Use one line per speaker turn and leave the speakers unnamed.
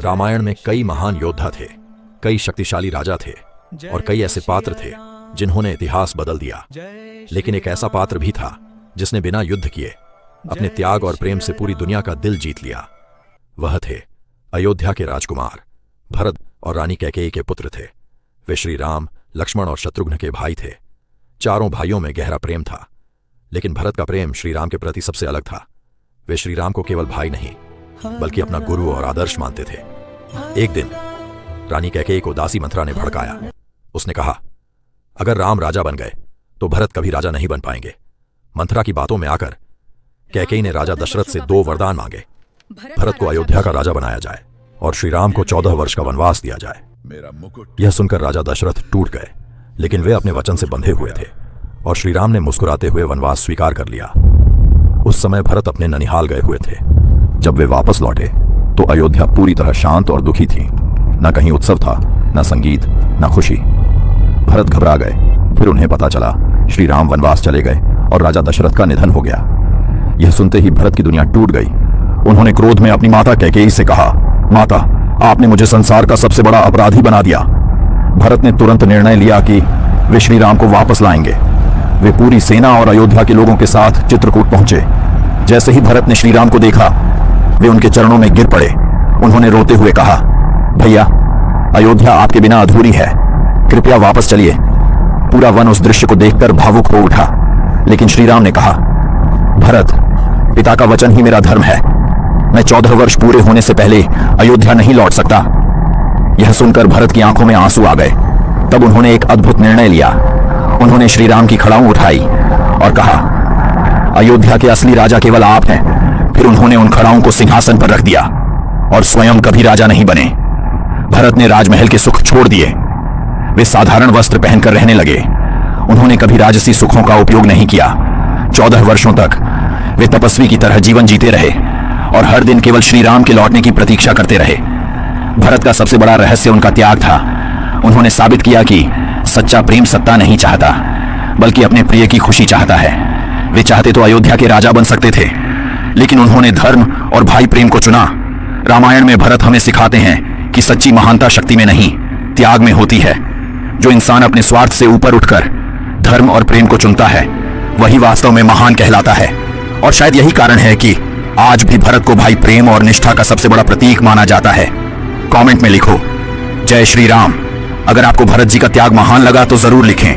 रामायण में कई महान योद्धा थे, कई शक्तिशाली राजा थे और कई ऐसे पात्र थे जिन्होंने इतिहास बदल दिया। लेकिन एक ऐसा पात्र भी था जिसने बिना युद्ध किए अपने त्याग और प्रेम से पूरी दुनिया का दिल जीत लिया। वह थे अयोध्या के राजकुमार भरत और रानी कैकेयी के पुत्र थे। वे श्री राम, लक्ष्मण और शत्रुघ्न के भाई थे। चारों भाइयों में गहरा प्रेम था, लेकिन भरत का प्रेम श्री राम के प्रति सबसे अलग था। वे श्री राम को केवल भाई नहीं बल्कि अपना गुरु और आदर्श मानते थे। एक दिन रानी कैकेयी को दासी मंथरा ने भड़काया। उसने कहा, अगर राम राजा बन गए तो भरत कभी राजा नहीं बन पाएंगे। मंथरा की बातों में आकर कैकेयी ने राजा दशरथ से 2 वरदान मांगे। भरत को अयोध्या का राजा बनाया जाए और श्री राम को 14 वर्ष का वनवास दिया जाए। यह सुनकर राजा दशरथ टूट गए, लेकिन वे अपने वचन से बंधे हुए थे और श्री राम ने मुस्कुराते हुए वनवास स्वीकार कर लिया। उस समय भरत अपने ननिहाल गए हुए थे। जब वे वापस लौटे तो अयोध्या पूरी तरह शांत और दुखी थी। न कहीं उत्सव था, न संगीत, न खुशी। भरत घबरा गए। फिर उन्हें पता चला श्री राम वनवास चले गए और राजा दशरथ का निधन हो गया। यह सुनते ही भरत की दुनिया टूट गई। उन्होंने क्रोध में अपनी माता कैकेयी से कहा, माता, आपने मुझे संसार का सबसे बड़ा अपराधी बना दिया। भरत ने तुरंत निर्णय लिया कि वे श्री राम को वापस लाएंगे। वे पूरी सेना और अयोध्या के लोगों के साथ चित्रकूट पहुंचे। जैसे ही भरत ने श्री राम को देखा, वे उनके चरणों में गिर पड़े। उन्होंने रोते हुए कहा, भैया, अयोध्या आपके बिना अधूरी है, कृपया वापस चलिए। पूरा वन उस दृश्य को देखकर भावुक हो उठा। लेकिन श्री राम ने कहा, भरत, पिता का वचन ही मेरा धर्म है। मैं 14 वर्ष पूरे होने से पहले अयोध्या नहीं लौट सकता। यह सुनकर भरत की आंखों में आंसू आ गए। तब उन्होंने एक अद्भुत निर्णय लिया। उन्होंने श्री राम की खड़ाऊं उठाई और कहा, अयोध्या के असली राजा केवल आप हैं। फिर उन्होंने उन खड़ाओं को सिंहासन पर रख दिया और स्वयं कभी राजा नहीं बने। भरत ने राजमहल के सुख छोड़ दिए। वे साधारण वस्त्र पहनकर रहने लगे। उन्होंने कभी राजसी सुखों का उपयोग नहीं किया। 14 वर्षों तक वे तपस्वी की तरह जीवन जीते रहे और हर दिन केवल श्री राम के लौटने की प्रतीक्षा करते रहे। भरत का सबसे बड़ा रहस्य उनका त्याग था। उन्होंने साबित किया कि सच्चा प्रेम सत्ता नहीं चाहता, बल्कि अपने प्रिय की खुशी चाहता है। वे चाहते तो अयोध्या के राजा बन सकते थे, लेकिन उन्होंने धर्म और भाई प्रेम को चुना। रामायण में भरत हमें सिखाते हैं कि सच्ची महानता शक्ति में नहीं, त्याग में होती है। जो इंसान अपने स्वार्थ से ऊपर उठकर धर्म और प्रेम को चुनता है, वही वास्तव में महान कहलाता है। और शायद यही कारण है कि आज भी भरत को भाई प्रेम और निष्ठा का सबसे बड़ा प्रतीक माना जाता है। कमेंट में लिखो, जय श्री राम। अगर आपको भरत जी का त्याग महान लगा तो जरूर लिखें।